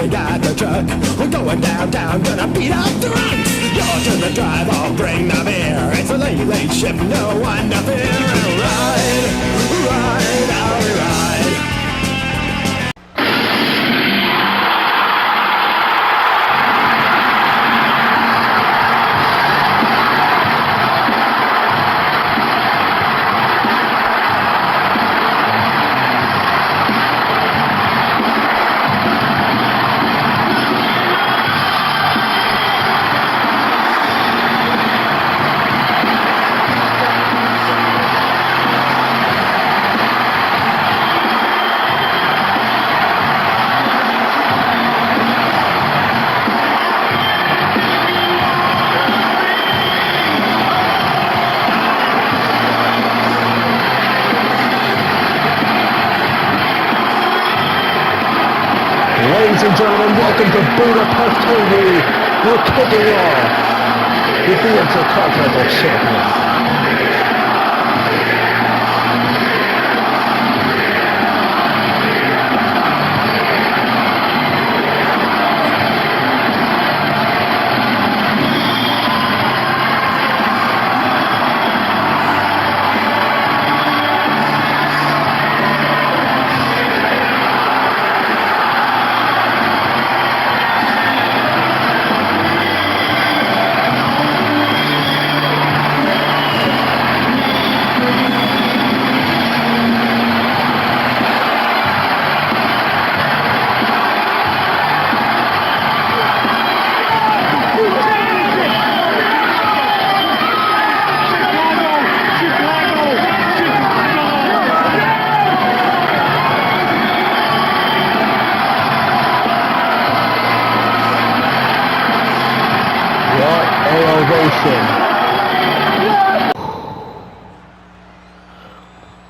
we got the truck. We're going downtown, gonna beat up the rocks. You're to the drive, I'll bring the beer. It's a late, late shift, no one to fear. Ride, ride, I'll ride. Ladies and gentlemen, welcome to Budapest, Hungary. We're kicking off with the Intercontinental Champion.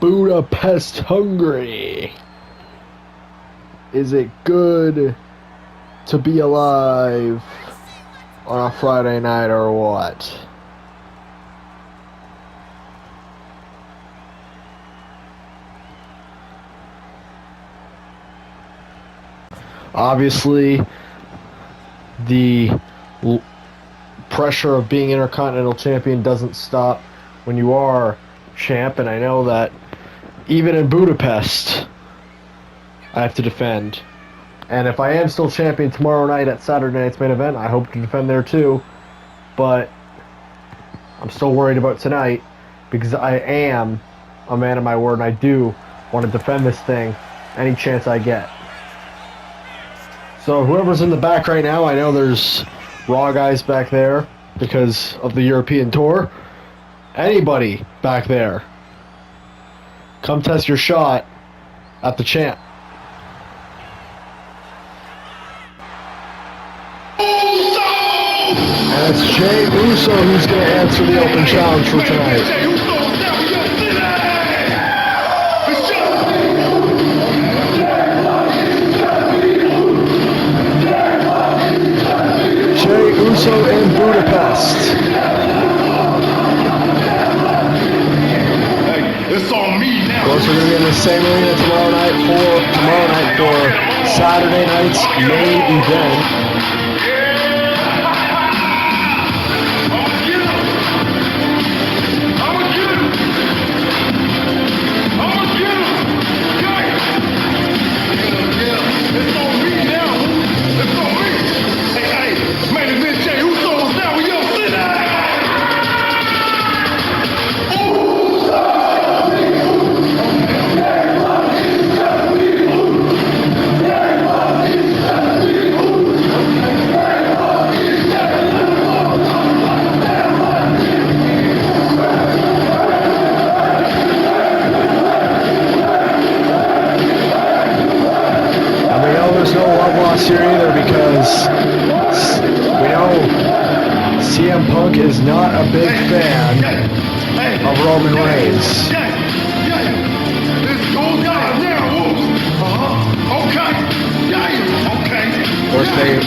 Budapest, Hungary. Is it good to be alive on a Friday night or what? Obviously, the pressure of being Intercontinental Champion doesn't stop when you are champ, and I know that even in Budapest, I have to defend. And if I am still champion tomorrow night at Saturday night's main event, I hope to defend there too. But I'm still worried about tonight because I am a man of my word, and I do want to defend this thing any chance I get. So whoever's in the back right now, I know there's Raw guys back there because of the European tour. Anybody back there, come test your shot at the champ. And it's Jey Uso who's going to answer the open challenge for tonight. Jey Uso in Budapest. It's on me now. Of course, we're going to be in the same arena tomorrow night for Saturday night's main event. Here either because we know CM Punk is not a big fan of Roman Reigns. Of course, they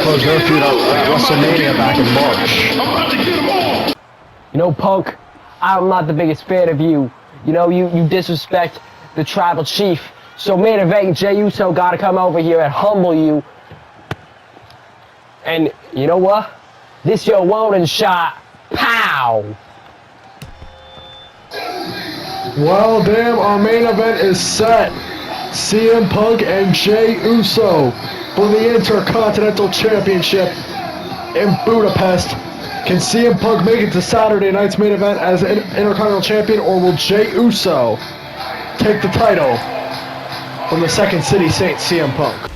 closed their feud at WrestleMania back in March. You know, Punk, I'm not the biggest fan of you. You know, you disrespect the tribal chief. So main event, Jey Uso gotta come over here and humble you And you know what? This your warning shot. Pow! Well, damn, our main event is set. CM Punk and Jey Uso for the Intercontinental Championship in Budapest. Can CM Punk make it to Saturday night's main event as Intercontinental Champion, or will Jey Uso take the title from the Second City Saint CM Punk?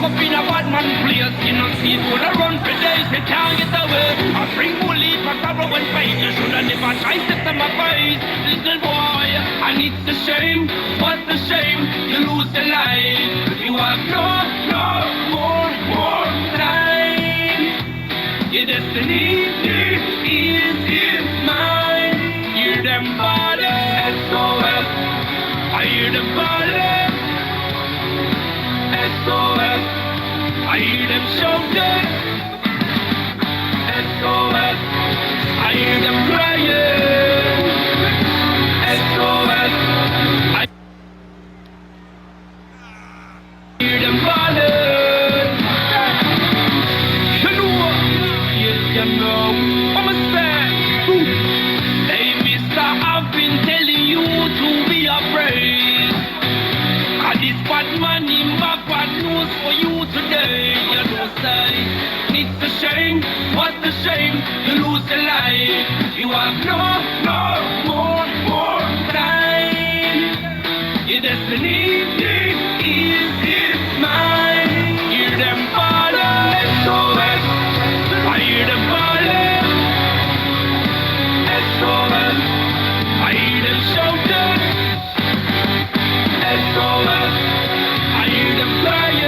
up in a bad man place. You know, see, full of run for days, they can't get away. I bring bully for cover and fight. You should have never tried to set my face, little boy. And it's a shame, what a shame, you lose the life. You have no more time. Your destiny is mine. Hear them ballin', SOS. I hear them ballin', SOS. I hear them shouting, SOS. I hear them crying, SOS. I hear them ballin'. You know, I'ma say, hey mister, I've been telling you to be afraid. Cause this bad man in my bad news for you today. You know, say, it's a shame, what a shame, you lose the life. You have no more time. Your destiny is mine. Hear them ballin', SOS. I hear them ballin', SOS. I hear them shouting, SOS. I hear them crying.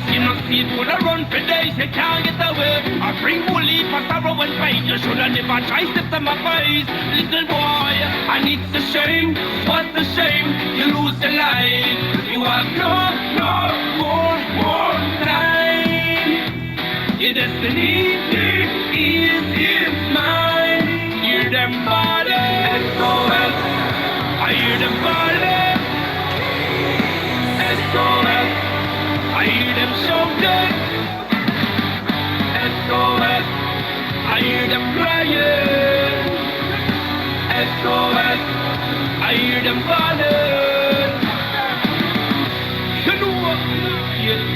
You must see it would run for days, you can't get away. I bring bully for sorrow and pain. You should have never tried to step to my face, little boy. And it's a shame, what a shame. You lose your life. You have no more time. Your destiny is mine. Hear them falling, SOS. I hear them falling, SOS. I hear them shouting, SOS. I hear them crying, SOS. I hear them falling.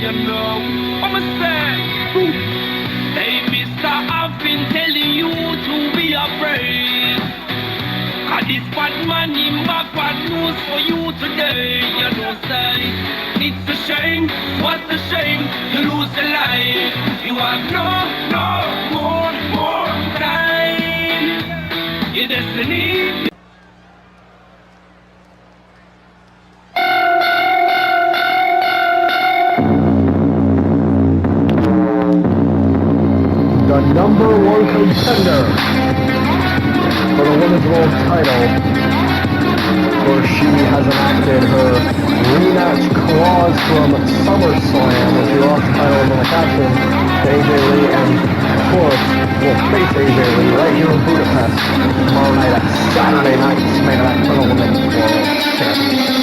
You know, I'ma say, hey mister, I've been telling you to be afraid. Cause this bad man in back bad news for you today. You know say, it's a shame, what a shame. You lose your life. You have no more time. Your destiny. The number one contender for the Women's World title. Of course, she has enacted her rematch clause from SummerSlam as she lost the title in the captain to AJ Lee, and of course, will face AJ Lee right here in Budapest tomorrow night at Saturday Night SmackDown for the Women's World Championship.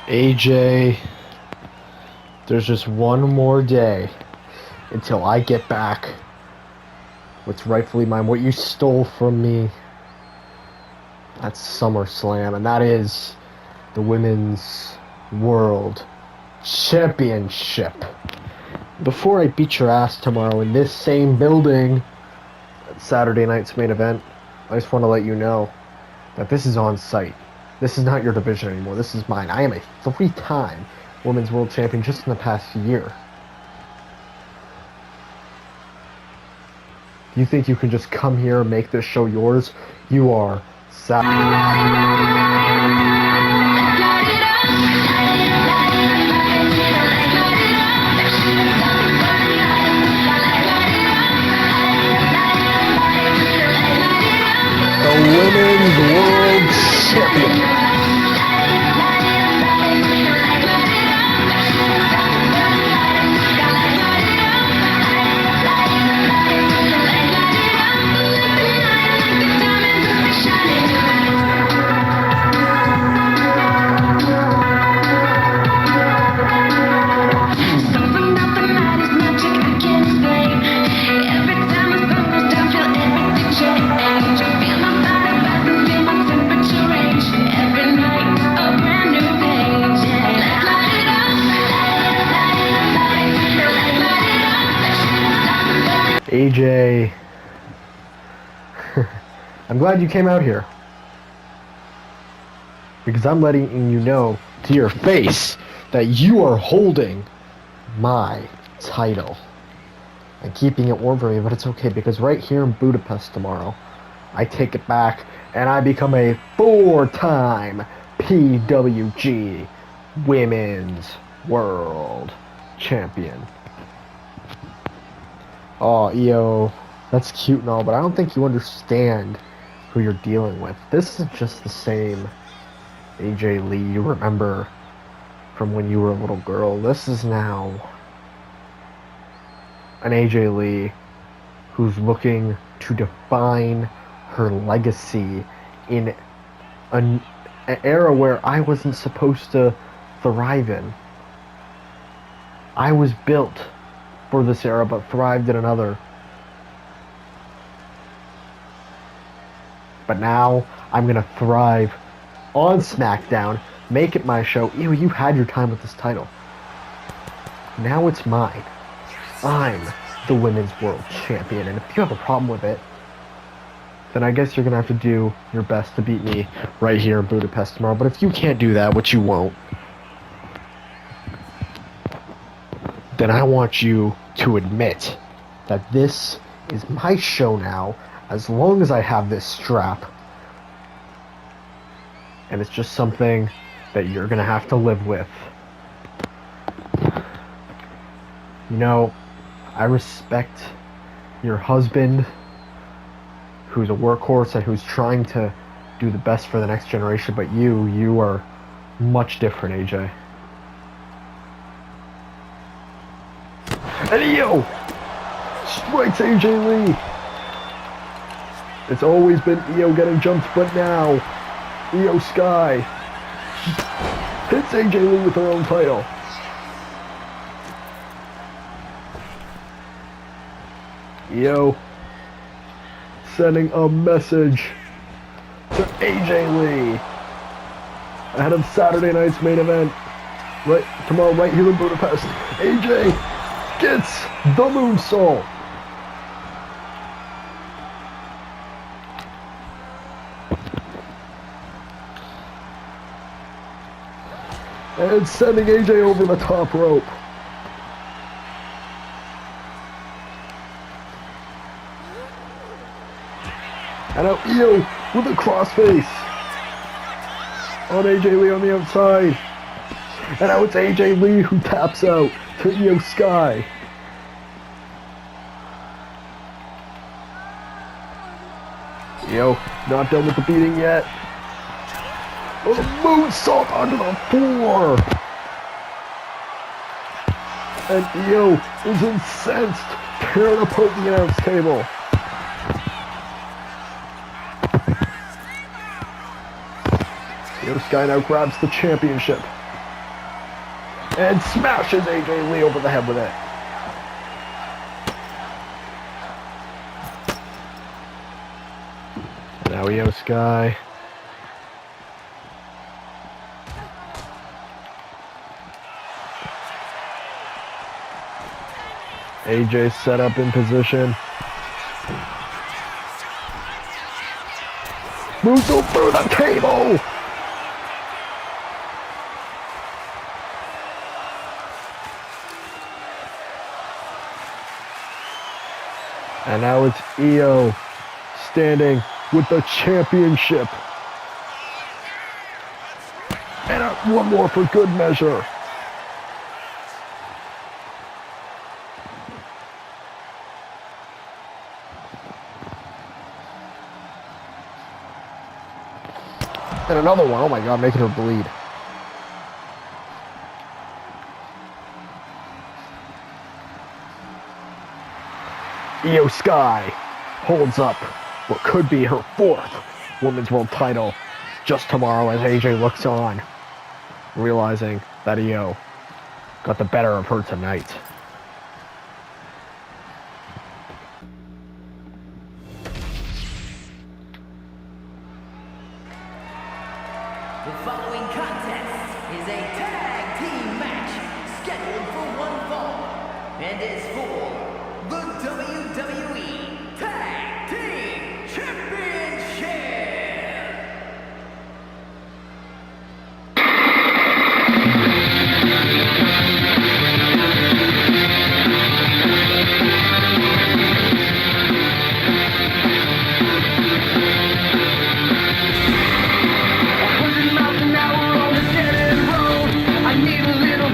AJ, there's just one more day until I get back what's rightfully mine, what you stole from me. That's SummerSlam, and that is the Women's World Championship. Before I beat your ass tomorrow in this same building at Saturday night's main event, I just want to let you know that this is on site. This is not your division anymore. This is mine. I am a 3-time Women's World Champion just in the past year. You think you can just come here and make this show yours? You are the Women's World Champion. AJ, I'm glad you came out here, because I'm letting you know to your face that you are holding my title and keeping it warm for me. But it's okay, because right here in Budapest tomorrow, I take it back and I become a 4-time PWG Women's World Champion. Oh, EO, that's cute and all, but I don't think you understand who you're dealing with. This is just the same AJ Lee you remember from when you were a little girl. This is now an AJ Lee who's looking to define her legacy in an era where I wasn't supposed to thrive in. I was built for this era, but thrived in another. But now I'm gonna thrive on SmackDown, make it my show. You had your time with this title. Now it's mine. I'm the Women's World Champion, and if you have a problem with it, then I guess you're going to have to do your best to beat me right here in Budapest tomorrow. But if you can't do that, which you won't, then I want you to admit that this is my show now, as long as I have this strap. And it's just something that you're going to have to live with. You know, I respect your husband, who's a workhorse and who's trying to do the best for the next generation, but you are much different, AJ. And Io strikes AJ Lee. It's always been Io getting jumped, but now Io Sky hits AJ Lee with her own title. Io sending a message to AJ Lee ahead of Saturday night's main event tomorrow right here in Budapest. AJ gets the moonsault. And sending AJ over the top rope. And now Io with a crossface on AJ Lee on the outside. And now it's AJ Lee who taps out to Io Sky. Io not done with the beating yet. A moonsault onto the floor. And Io is incensed, tearing apart the announce table. Io Sky now grabs the championship and smashes AJ Lee over the head with it. Now Io Sky AJ set up in position. Moves through the table. And now it's Io standing with the championship. And one more for good measure. And another one. Oh my God, making her bleed. Io Sky holds up what could be her 4th Women's World title just tomorrow as AJ looks on, realizing that Io got the better of her tonight. The following contest is a tag team match scheduled for one fall and is for the WWE Tag Team Championship.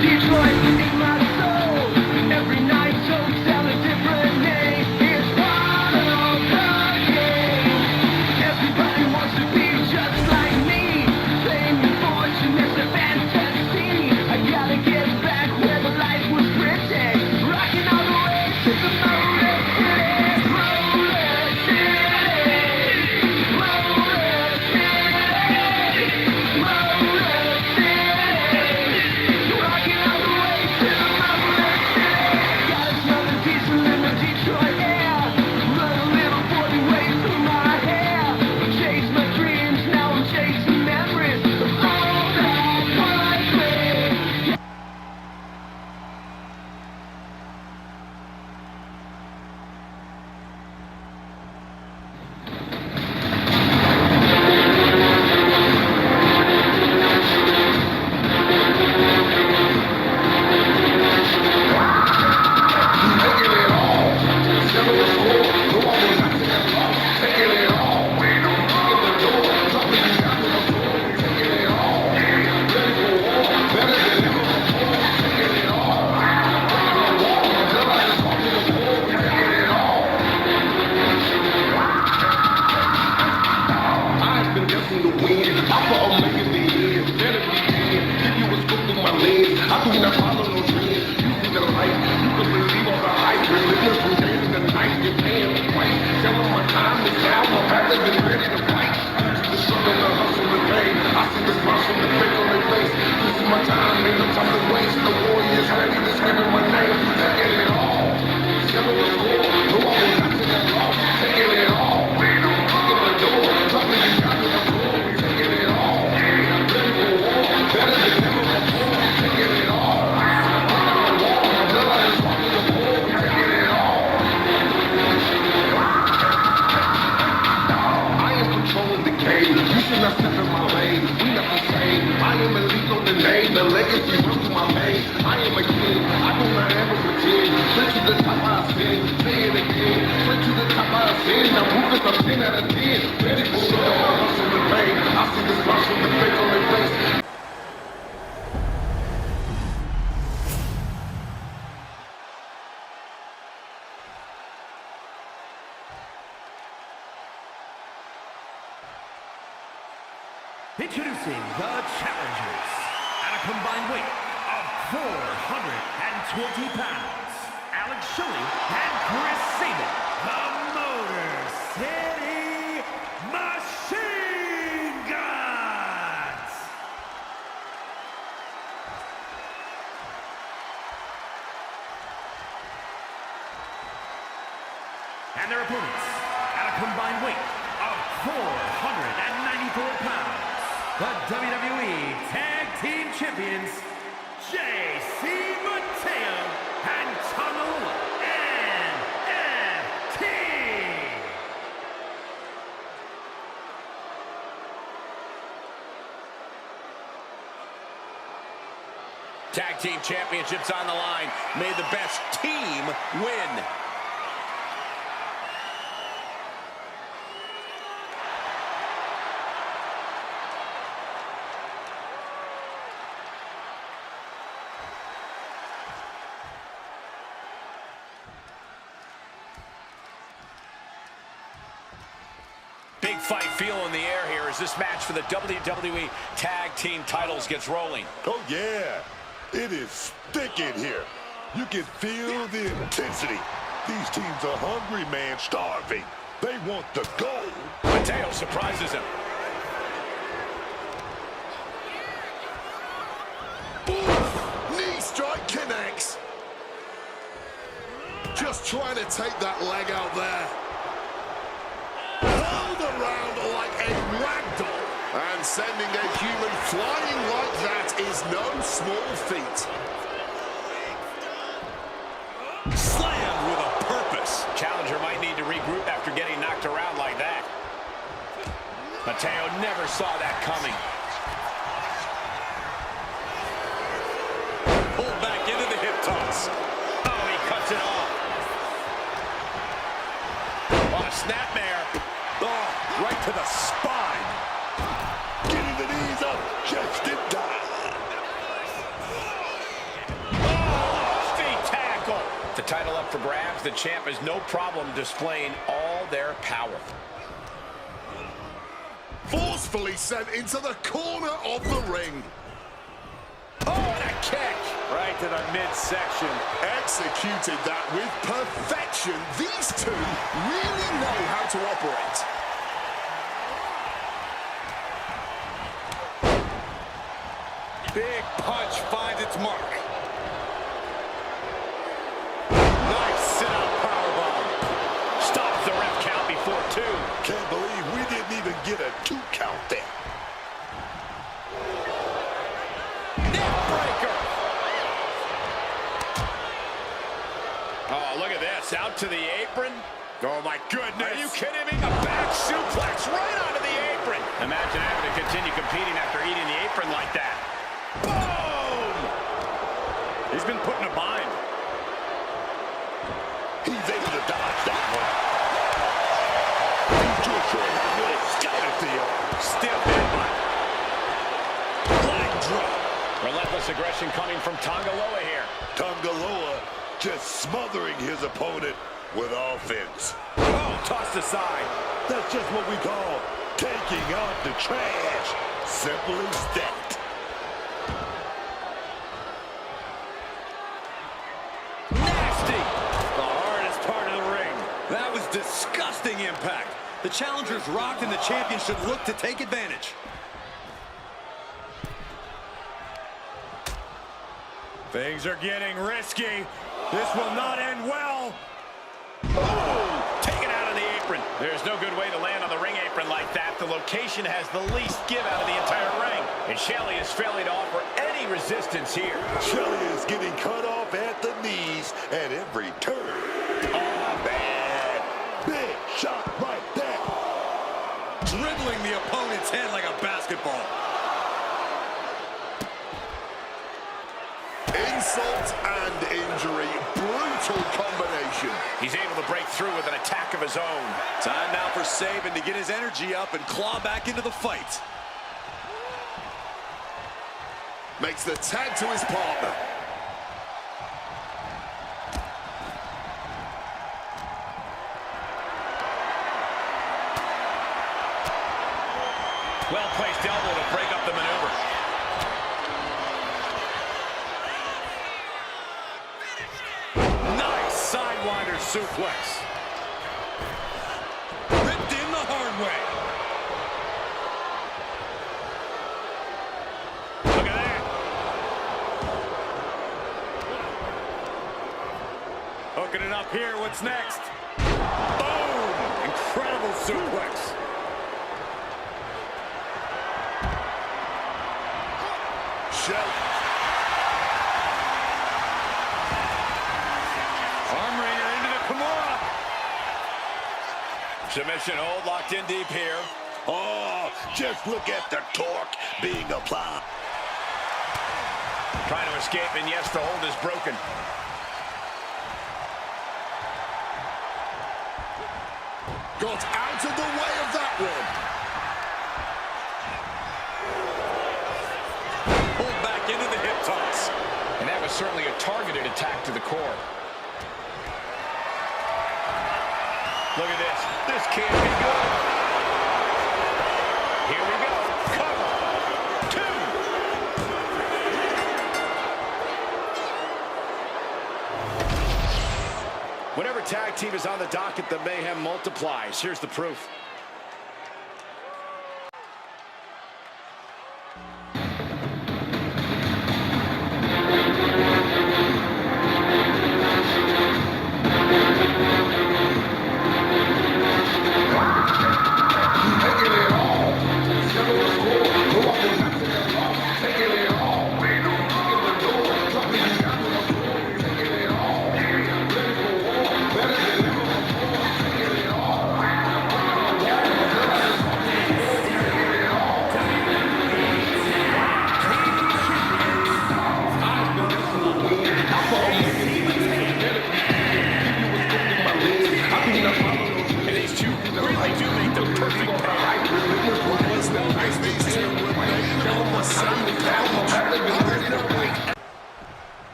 Detroit in my soul. Every night so tell a different name. Here's why. Introducing the challengers at a combined weight of 420 pounds, Alex Shelley and Chris Sabin, the Motor City Machine Guns! And their opponents at a combined weight of 494 pounds, the WWE Tag Team Champions, J.C. Mateo and Tangaloa NFT. Tag Team Championships on the line. May the best team win. Big fight feel in the air here as this match for the WWE Tag Team titles gets rolling. Oh, yeah. It is thick in here. You can feel the intensity. These teams are hungry, man, starving. They want the gold. Mateo surprises him. Ooh, knee strike connects. Just trying to take that leg out there. Held around like a ragdoll. And sending a human flying like that is no small feat. Slammed with a purpose. Challenger might need to regroup after getting knocked around like that. Mateo never saw that coming. Pulled back into the hip toss. Oh, he cuts it off. Oh, a snapmare. Oh, right to the spine. Getting the knees up just in time. Oh, feet tackle. The title up for grabs. The champ has no problem displaying all their power. Forcefully sent into the corner of the ring. Oh, and a kick. Right to the midsection. Executed that with perfection. These two really know how to operate. Big punch finds its mark. Nice sit-out powerbomb. Stops the ref count before two. Can't believe we didn't even get a 2 count there. Neckbreaker. Oh, look at this. Out to the apron. Oh, my goodness. Are you kidding me? A back suplex right onto the apron. Imagine having to continue competing after eating the apron like that. Boom! He's been put in a bind. He's able to dodge that one. He's just showing how good he's got it there. Stiff headbutt. Leg drop. Relentless aggression coming from Tangaloa here. Tangaloa just smothering his opponent with offense. Oh, tossed aside. That's just what we call taking out the trash. Simple as that. Nasty. The hardest part of the ring. That was disgusting impact. The challenger's rocked and the champion should look to take advantage. Things are getting risky. This will not end well. Oh, taken out of the apron. There's no good way to land on the ring apron like that. The location has the least give out of the entire ring. And Shelley is failing to offer any resistance here. Shelley is getting cut off at the knees at every turn. Oh, man. Big shot right there. Dribbling the opponent's head like a basketball. Insult and injury. Brutal combination. He's able to break through with an attack of his own. Time now for Sabin to get his energy up and claw back into the fight. Makes the tag to his partner. Well-placed elbow to Nice sidewinder suplex. Ripped in the hard way. Look at that. Hooking it up here. What's next? Boom! Incredible suplex. Arm wringer into the Kimura. Submission hold locked in deep here. Oh, just look at the torque being applied. Trying to escape, and yes, the hold is broken. Goes out of the way of that one. Pulled back into the hip toss. And that was certainly a targeted attack to the core. Look at this. This can't be good. Here we go. Cover. 2. Whenever tag team is on the docket, the mayhem multiplies. Here's the proof.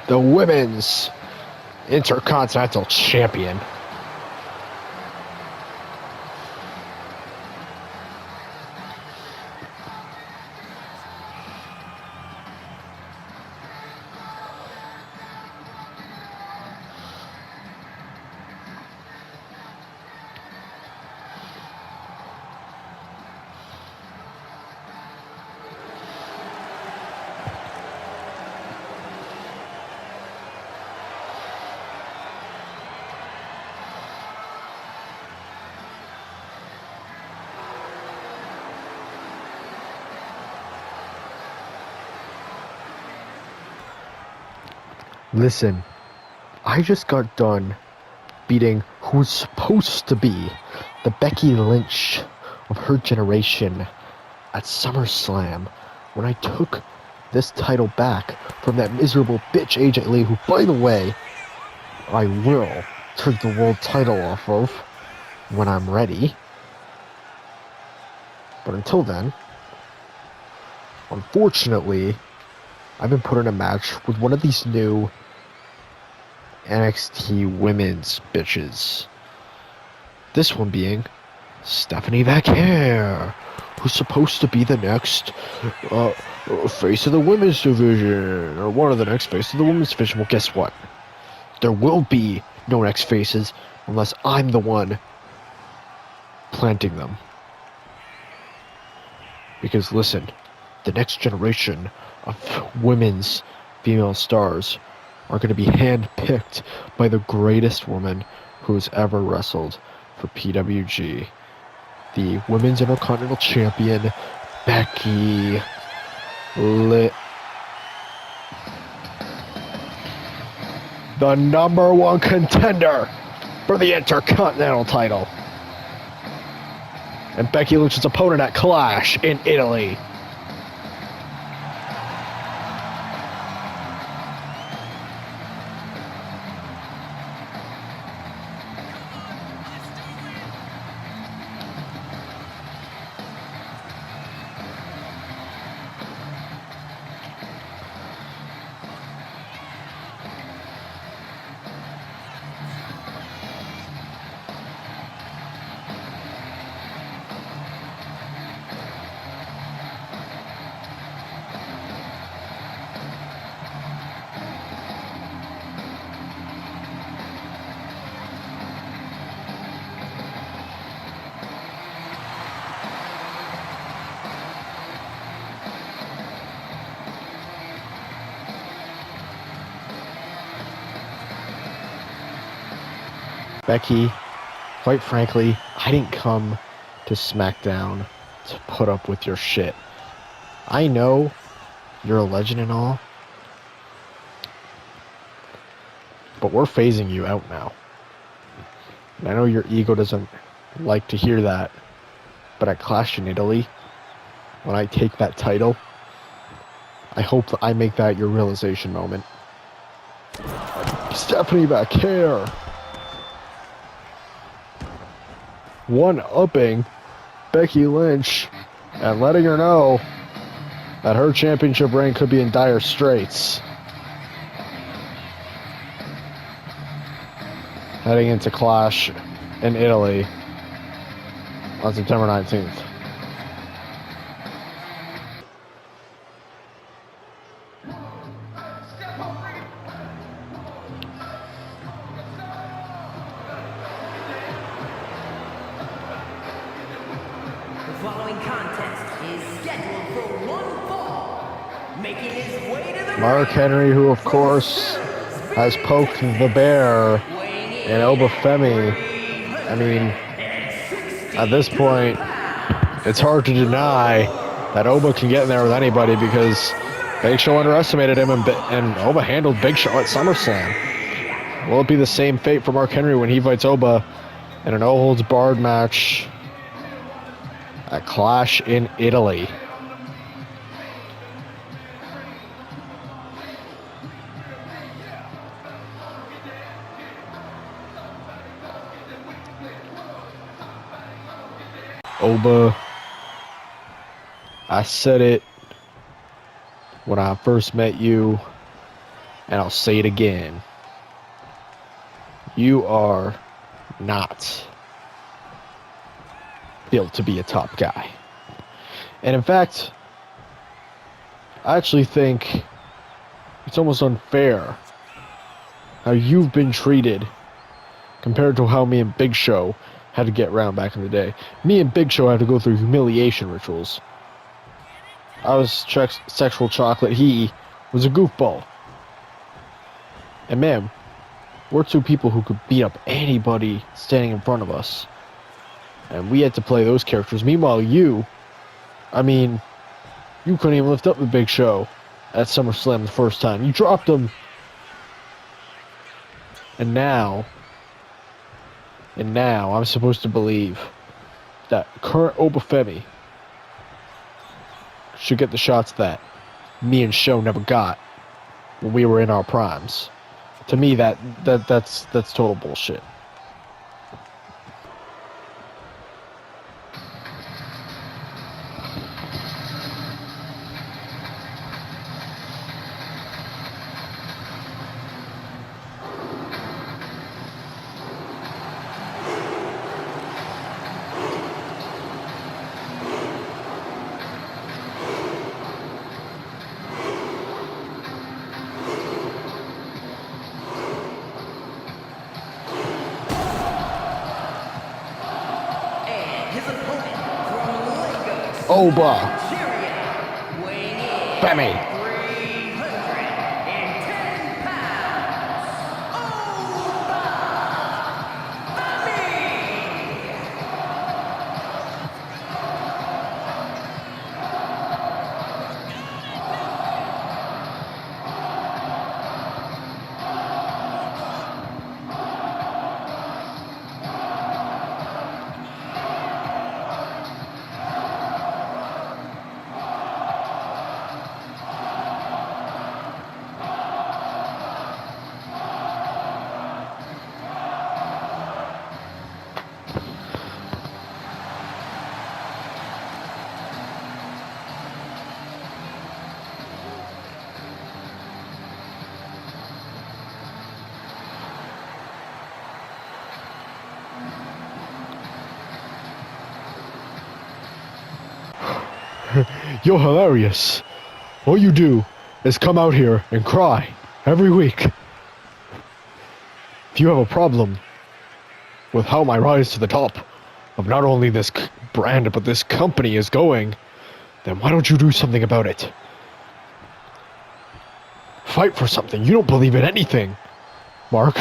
The Women's Intercontinental Champion. Listen, I just got done beating who's supposed to be the Becky Lynch of her generation at SummerSlam when I took this title back from that miserable bitch AJ Lee, who, by the way, I will take the world title off of when I'm ready. But until then, unfortunately, I've been put in a match with one of these new NXT women's bitches. This one being Stephanie Vaquer, who's supposed to be the next face of the women's division, or one of the next faces of the women's division. Well, guess what? There will be no next faces unless I'm the one planting them. Because listen, the next generation of women's female stars are going to be handpicked by the greatest woman who has ever wrestled for PWG. The Women's Intercontinental Champion, Becky Lynch. The #1 contender for the Intercontinental title. And Becky Lynch's opponent at Clash in Italy. Becky, quite frankly, I didn't come to SmackDown to put up with your shit. I know you're a legend and all, but we're phasing you out now. And I know your ego doesn't like to hear that, but at Clash in Italy, when I take that title, I hope that I make that your realization moment. Stephanie back here. One-upping Becky Lynch and letting her know that her championship reign could be in dire straits. Heading into Clash in Italy on September 19th. The following contest is scheduled for one fall. Making his way to the Mark Henry, who of course has poked the bear in Obafemi. I mean, at this point, it's hard to deny that Oba can get in there with anybody because Big Show underestimated him and Oba handled Big Show at SummerSlam. Will it be the same fate for Mark Henry when he fights Oba in a no-holds-barred match at Clash in Italy? Oba, I said it when I first met you, and I'll say it again. You are not built to be a top guy. And in fact, I actually think it's almost unfair how you've been treated compared to how me and Big Show had to get around back in the day. Me and Big Show had to go through humiliation rituals. I was sexual chocolate. He was a goofball. And man, we're two people who could beat up anybody standing in front of us. And we had to play those characters. Meanwhile, you couldn't even lift up the Big Show at SummerSlam the first time. You dropped him. And now I'm supposed to believe that current Obafemi should get the shots that me and Show never got when we were in our primes. To me, that's total bullshit. Oba. Femi. 310 pounds. Oba. You're hilarious. All you do is come out here and cry every week. If you have a problem with how my rise to the top of not only this brand but this company is going, then why don't you do something about it? Fight for something. You don't believe in anything, Mark.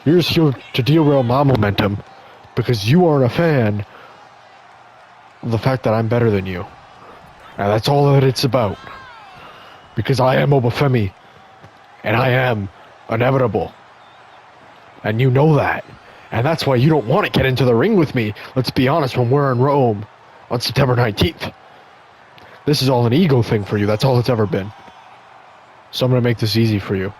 You're just here to derail my momentum because you aren't a fan of the fact that I'm better than you. And that's all that it's about. Because I am Obafemi. And I am inevitable. And you know that. And that's why you don't want to get into the ring with me. Let's be honest, when we're in Rome on September 19th. This is all an ego thing for you. That's all it's ever been. So I'm going to make this easy for you.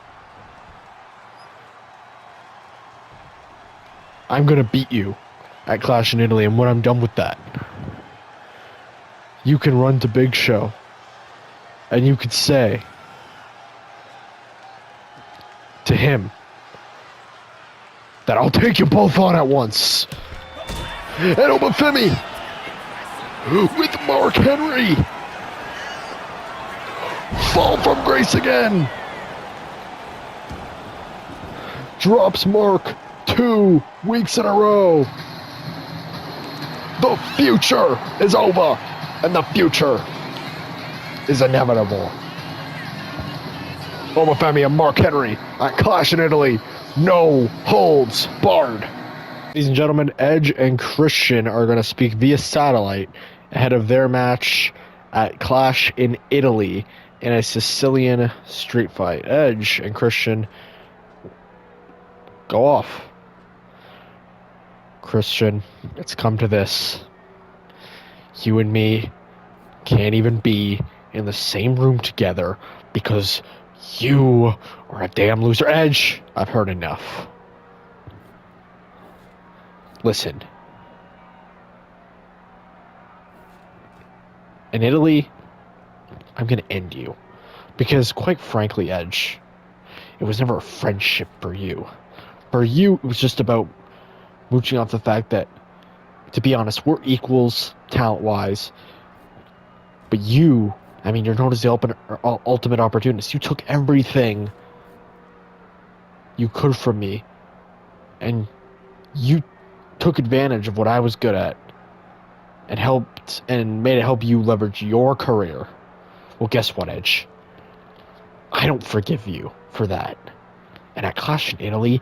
I'm going to beat you at Clash in Italy, and when I'm done with that, you can run to Big Show, and you could say to him that I'll take you both on at once. And Obafemi with Mark Henry fall from grace again. Drops Mark 2 weeks in a row. The future is over, and the future is inevitable. Obafemi and Mark Henry at Clash in Italy. No holds barred. Ladies and gentlemen, Edge and Christian are going to speak via satellite ahead of their match at Clash in Italy in a Sicilian street fight. Edge and Christian, go off. Christian, it's come to this. You and me can't even be in the same room together because you are a damn loser. Edge, I've heard enough. Listen. In Italy, I'm going to end you. Because, quite frankly, Edge, it was never a friendship for you. For you, it was just about mooching off the fact that, to be honest, we're equals talent-wise. But you, I mean, you're known as the ultimate opportunist. You took everything you could from me. And you took advantage of what I was good at. And helped, and made it help you leverage your career. Well, guess what, Edge? I don't forgive you for that. And at Clash in Italy,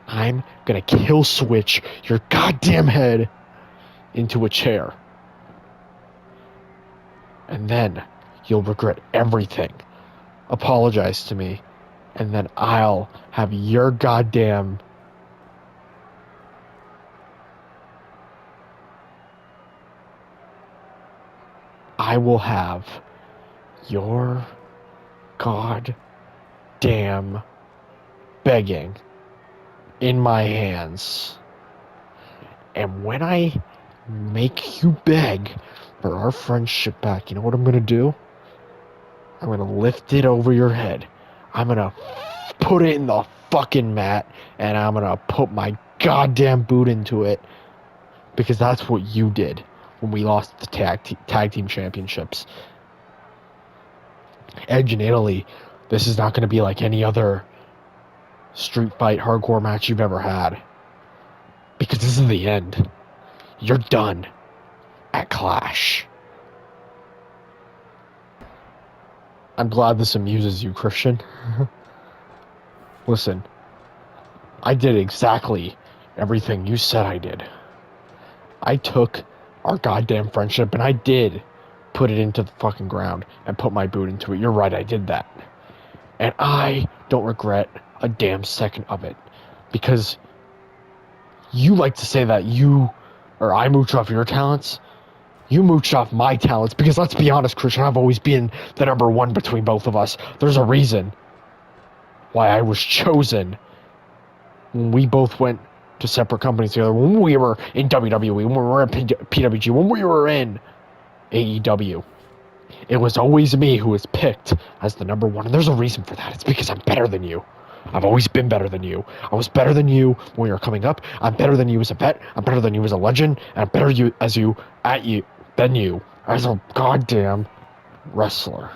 I'm gonna kill switch your goddamn head into a chair. And then you'll regret everything. Apologize to me. And then I'll have your goddamn... I will have your goddamn begging in my hands. And when I make you beg for our friendship back, you know what I'm gonna do? I'm gonna lift it over your head. I'm gonna put it in the fucking mat, and I'm gonna put my goddamn boot into it. Because that's what you did when we lost the tag team championships. Edge in Italy, this is not gonna be like any other street fight hardcore match you've ever had. Because this is the end. You're done at Clash. I'm glad this amuses you, Christian. Listen, I did exactly everything you said I did. I took our goddamn friendship and I did put it into the fucking ground and put my boot into it. You're right, I did that. And I don't regret a damn second of it. Because you like to say that I mooch off your talents. You mooch off my talents. Because let's be honest, Christian, I've always been the number one between both of us. There's a reason why I was chosen when we both went to separate companies together. When we were in WWE, when we were in PWG, when we were in AEW. It was always me who was picked as the number one. And there's a reason for that. It's because I'm better than you. I've always been better than you. I was better than you when you were coming up. I'm better than you as a vet. I'm better than you as a legend. And I'm better than you as a goddamn wrestler.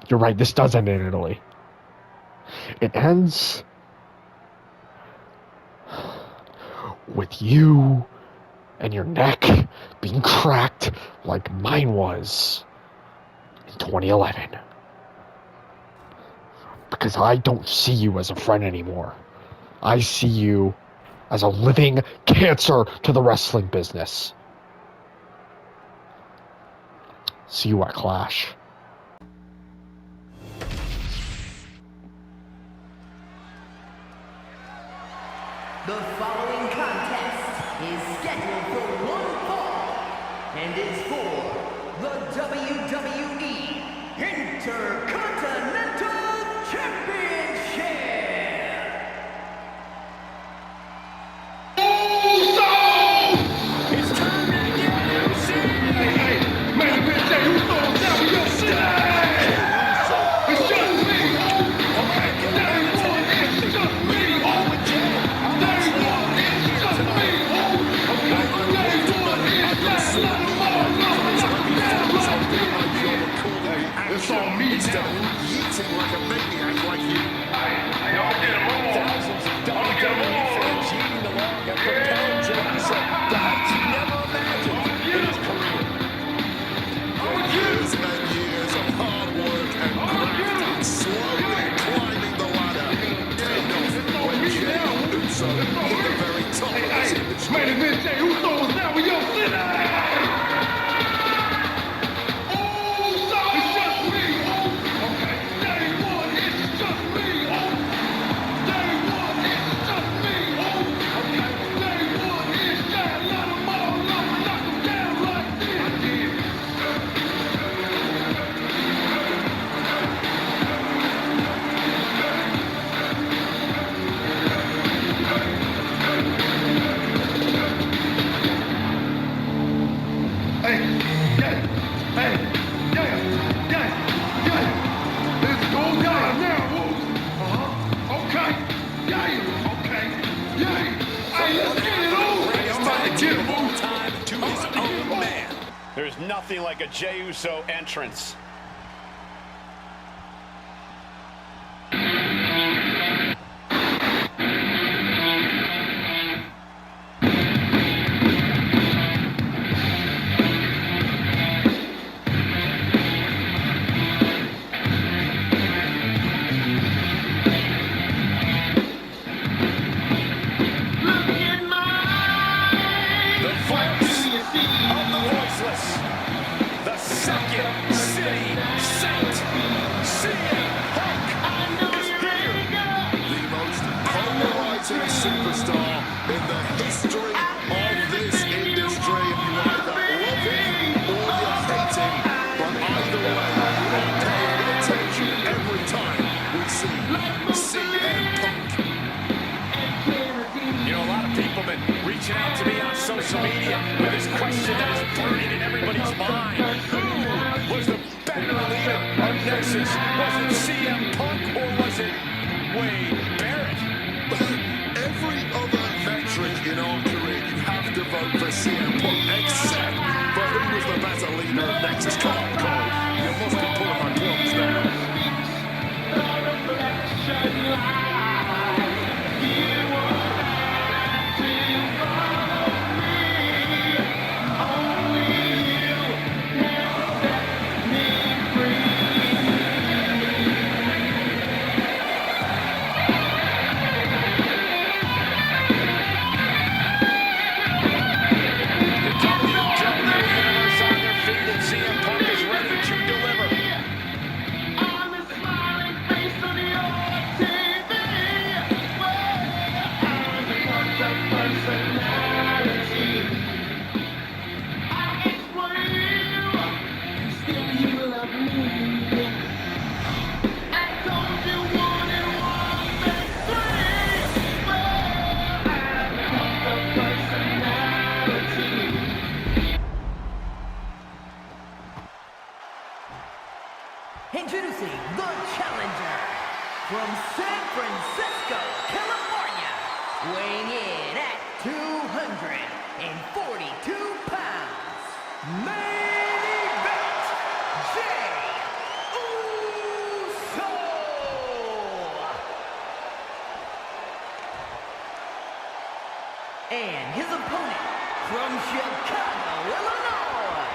You're right, this does end in Italy. It ends with you and your neck being cracked like mine was in 2011. Because I don't see you as a friend anymore. I see you as a living cancer to the wrestling business. See you at Clash. The following contest is scheduled for one fall and is for the WWE Intercontinental Championship. It's time to get It's on me now. Eating like a maniac like you. thousands of WWE fans cheering along and propelled James to heights he never imagined in his career. Years and years of hard work and graft, slowly climbing the ladder. Paid off when Jey Uso hit the very top of this industry. Main event, Jey Uso is now in your city. There's nothing like a Jey Uso entrance. Superstar in the history of this industry. You either love him or you hate him, but either way, we're paying attention every time we see CM Punk. You know, a lot of people have been reaching out to me on social media with this question that is burning in everybody's mind. Who was the better leader of Nexus? Was it CM Punk or was it Wade Barrett? Every other veteran in our career, you have to vote for CM Punk, except for who was the better leader of Nexus. Come on, Cole. You must be pulling my gloves now. Introducing the challenger from San Francisco, California, weighing in at 242 pounds, main event, Jey Uso! And his opponent from Chicago, Illinois,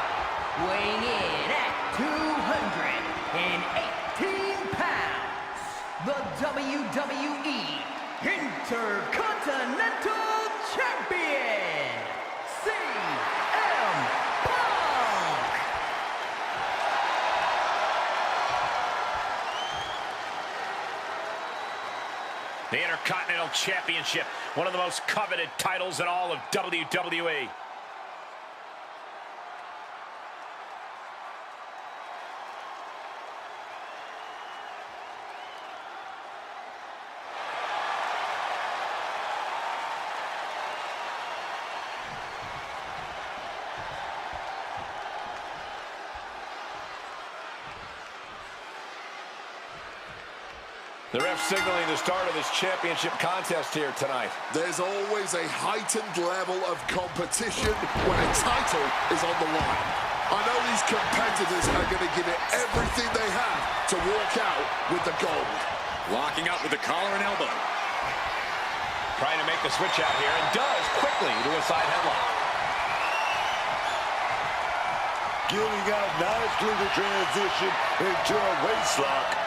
weighing in at 218 pounds, the WWE Intercontinental Champion, CM Punk! The Intercontinental Championship, one of the most coveted titles in all of WWE. The ref signaling the start of this championship contest here tonight. There's always a heightened level of competition when a title is on the line. I know these competitors are going to give it everything they have to walk out with the gold. Locking up with the collar and elbow. Trying to make the switch out here, and does quickly to a side headlock. Gilling out nicely to transition into a waistlock.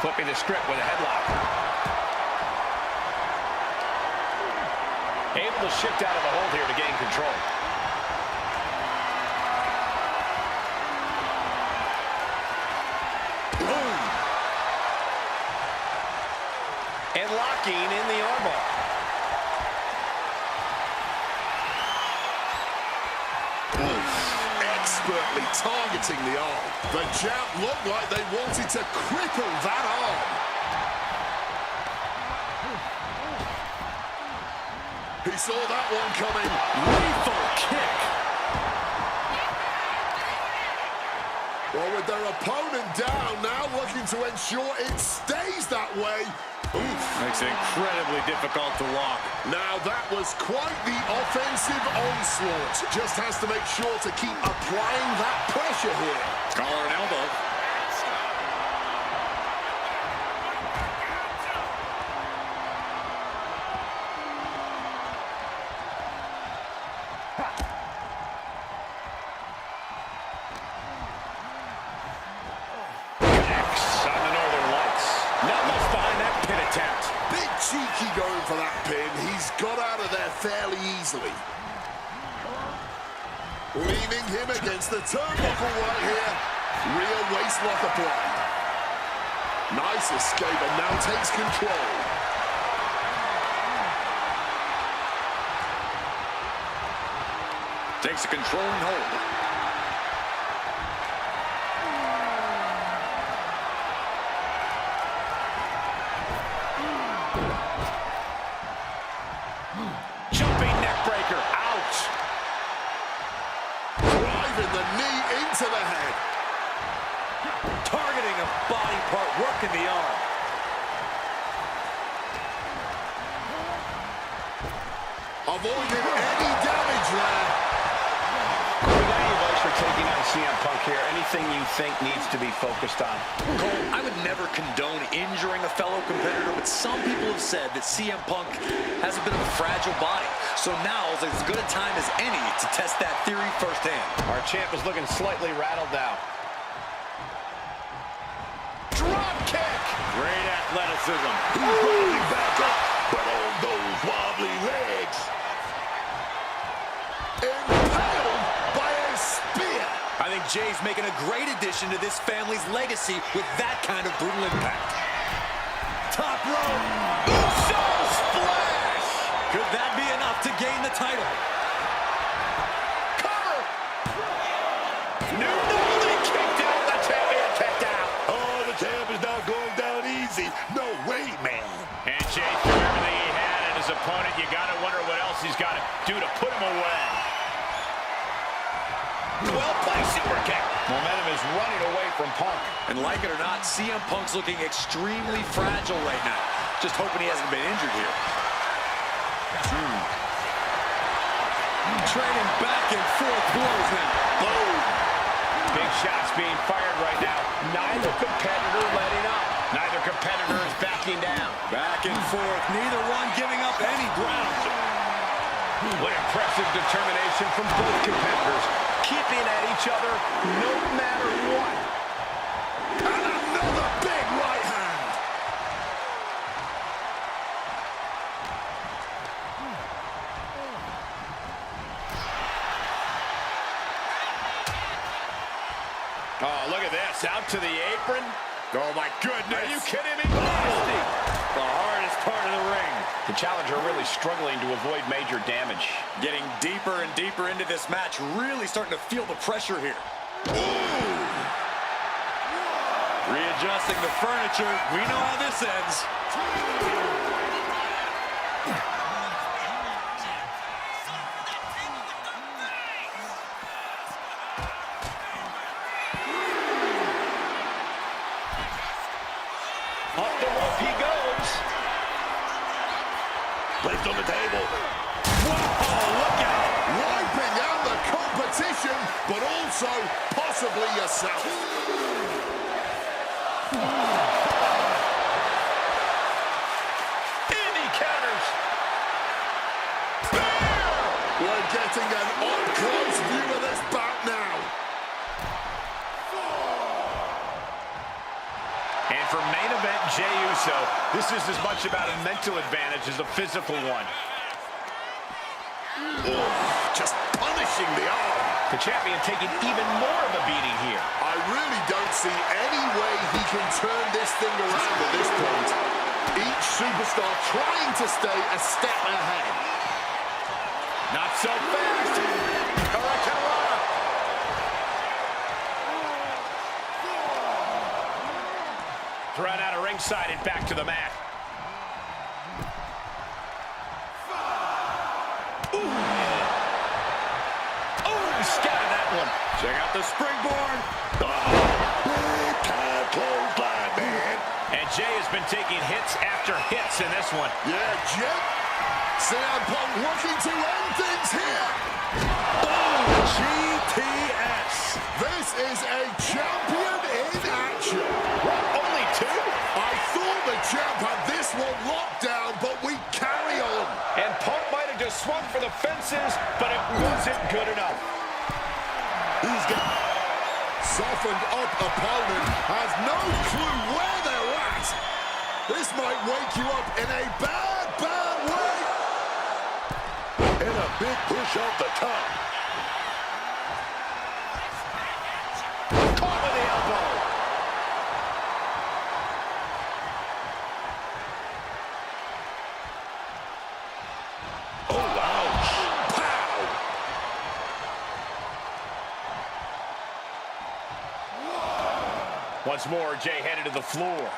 Flipping the script with a headlock. Able to shift out of the hold here to gain control. Boom! And locking in the armbar. Expertly targeting the arm. The jab looked like they wanted to cripple that arm. He saw that one coming. Lethal kick. Well, with their opponent down, now looking to ensure it stays that way. Oof. Makes it incredibly difficult to walk. Now that was quite the offensive onslaught. Just has to make sure to keep applying that pressure here. Collar and elbow. Cheeky going for that pin. He's got out of there fairly easily. Leaving him against the turnbuckle right here. Real waistlock applied. Nice escape, and now takes control. Takes a controlling hold. To the head. Targeting a body part, working the arm. Avoiding any damage there. With any advice for taking on CM Punk here, anything you think needs to be focused on? Cole, I would never condone injuring a fellow competitor, but some people have said that CM Punk has a bit of a fragile body. So now is as good a time as any to test that theory firsthand. Our champ is looking slightly rattled now. Drop kick! Great athleticism. He's rolling back up, but on those wobbly legs. Impaled by a spear. I think Jay's making a great addition to this family's legacy with that kind of brutal impact. Top rope. Uso splash! Could that be enough to gain the title? Cover! No, they kicked out. The champion kicked out. Oh, the champ is not going down easy. No way, man. And Jay threw everything he had at his opponent. You got to wonder what else he's got to do to put him away. Well-placed super kick. Momentum is running away from Punk. And like it or not, CM Punk's looking extremely fragile right now. Just hoping he hasn't been injured here. Trading back and forth blows now. Boom. Big shots being fired right now. Neither competitor letting up. Neither competitor is backing down. Back and forth, neither one giving up any ground. What impressive determination from both competitors. Keeping at each other no matter what. And another Oh, look at this. Out to the apron. Oh, my goodness. Are you kidding me? Nasty. The hardest part of the ring. The challenger really struggling to avoid major damage. Getting deeper and deeper into this match. Really starting to feel the pressure here. Ooh. Readjusting the furniture. We know how this ends. Up the rope he goes. Placed on the table. Whoa, look out. Wiping out the competition, but also possibly yourself. In he counters. We're getting an up-close view of this bout now. And for main event Jey Uso, this is as much about a mental advantage as a physical one. Just punishing the arm. The champion taking even more of a beating here. I really don't see any way he can turn this thing around at this point. Each superstar trying to stay a step ahead. Not so fast. Hurricanrana. Thrown out of ringside and back to the mat. Scattered that one. Check out the springboard. Big time clothesline, man. And Jey has been taking hits after hits in this one. Yeah, Jim. CM Punk looking to end things here. Oh, GTS. This is a champion in action. What, only two? I thought the champ had this one locked down, but we carry on. And Punk might have just swung for the fences, but it wasn't good enough. He's got softened up opponent, has no clue where they're at. This might wake you up in a bad, bad way. And a big push off the top. Caught with the elbow. Oh, ouch. Pow. Once more, Jey headed to the floor.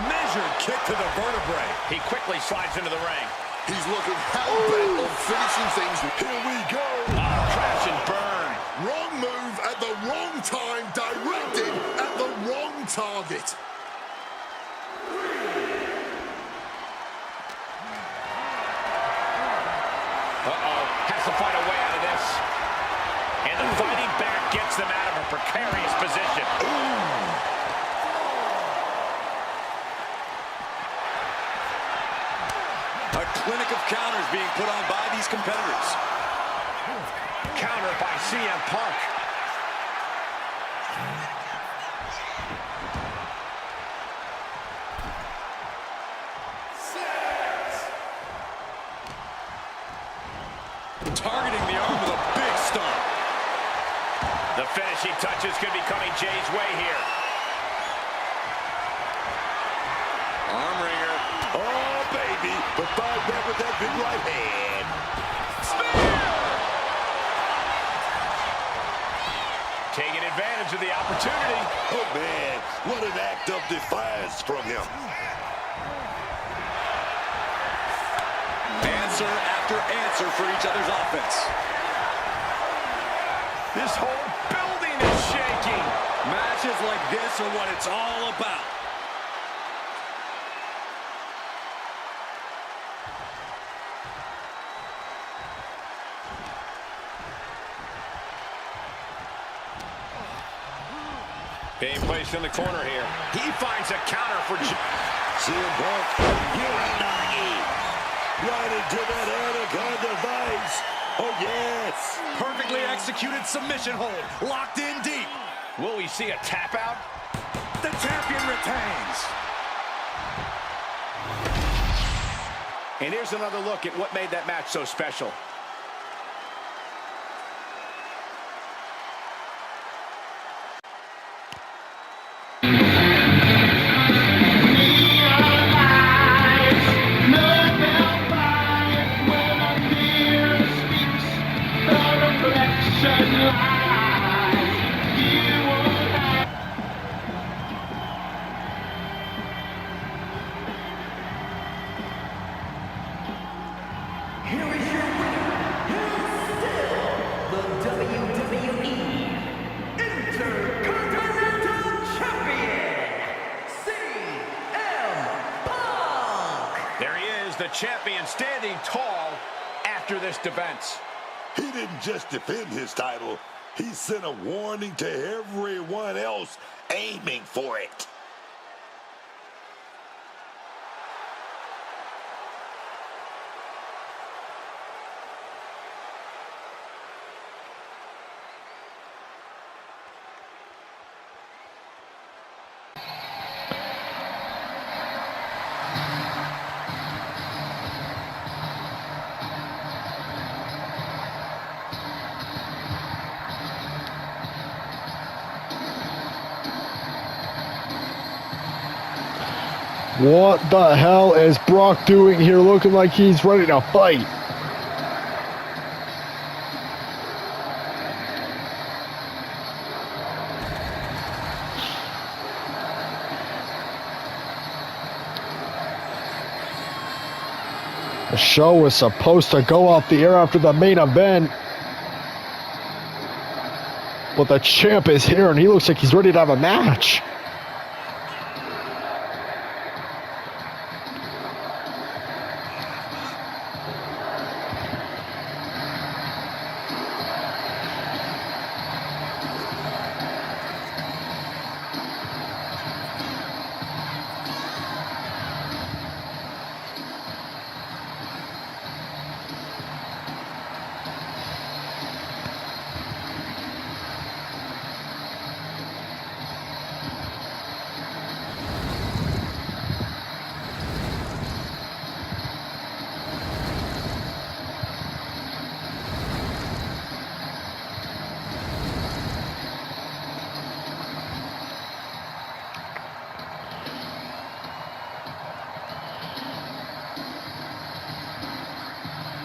Measured kick to the vertebrae. He quickly slides into the ring. He's looking hell-bent on finishing things. Here we go. Crash and burn. Wrong move at the wrong time, directed at the wrong target. Uh-oh, has to find a way out of this. And the fighting back gets them out of a precarious position. A clinic of counters being put on by these competitors. Counter by CM Punk. Targeting the arm with a big stomp. The finishing touches could be coming Jey's way here. Arm wringer. Oh, baby. But fight back with that big right hand. Taking advantage of the opportunity. Oh, man. What an act of defiance from him. Answer after answer for each other's offense. This whole building is shaking. Matches like this are what it's all about. Being placed in the corner here. He finds a counter for CM Punk. Right into that anaconda vice. Oh, yes. Perfectly executed submission hold. Locked in deep. Will we see a tap out? The champion retains. And here's another look at what made that match so special. Here is your winner, and still the WWE Intercontinental Champion, CM Punk. There he is, the champion, standing tall after this defense. He didn't just defend his title, he sent a warning to everyone else aiming for it. What the hell is Brock doing here, looking like he's ready to fight? The show was supposed to go off the air after the main event, but the champ is here and he looks like he's ready to have a match.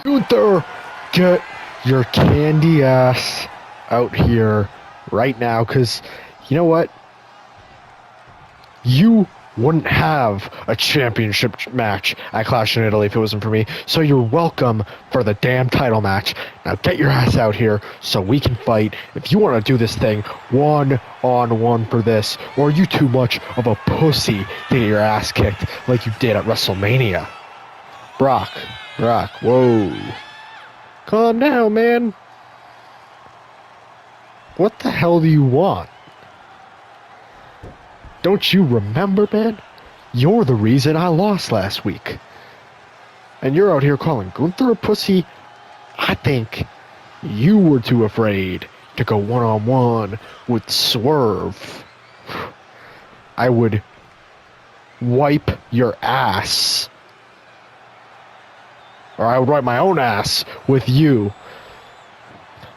Gunther, get your candy ass out here right now, because you know what? You wouldn't have a championship match at Clash in Italy if it wasn't for me, so you're welcome for the damn title match. Now get your ass out here so we can fight. If you want to do this thing one-on-one for this, or are you too much of a pussy to get your ass kicked like you did at WrestleMania? Brock, whoa. Calm down, man. What the hell do you want? Don't you remember, man? You're the reason I lost last week. And you're out here calling Gunther a pussy? I think you were too afraid to go one-on-one with Swerve. I would wipe your ass. Or I would wipe my own ass with you.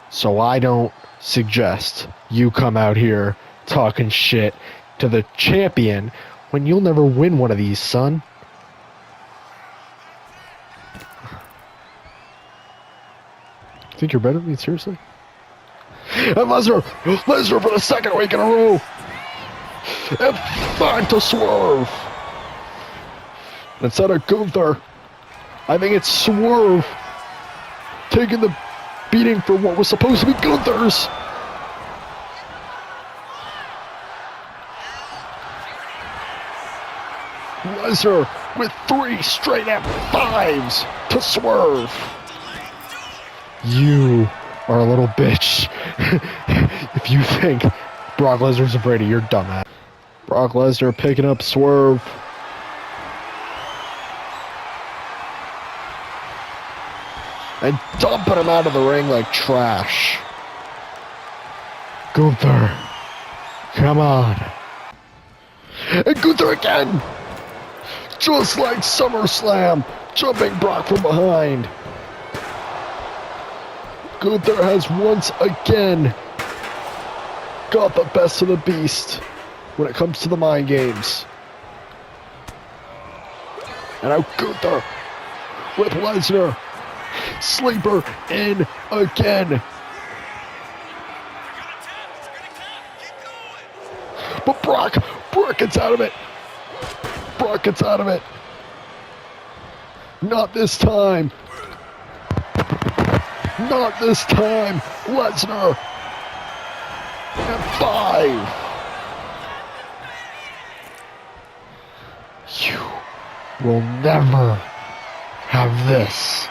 So I don't suggest you come out here talking shit to the champion when you'll never win one of these, son. You think you're better than me, seriously? And Lesnar for the second week in a row. And find to Swerve. Instead of Gunther, I think it's Swerve taking the beating for what was supposed to be Gunther's. Lesnar with 3 straight F5s to Swerve. You are a little bitch. If you think Brock Lesnar's afraid of your dumbass. Brock Lesnar picking up Swerve. And dumping him out of the ring like trash. Gunther, come on. And Gunther again. Just like SummerSlam, jumping Brock from behind. Gunther has once again got the best of the beast when it comes to the mind games. And now Gunther with Lesnar. Sleeper in again. But Brock gets out of it. Brock gets out of it. Not this time. Not this time, Lesnar. And 5. You will never have this.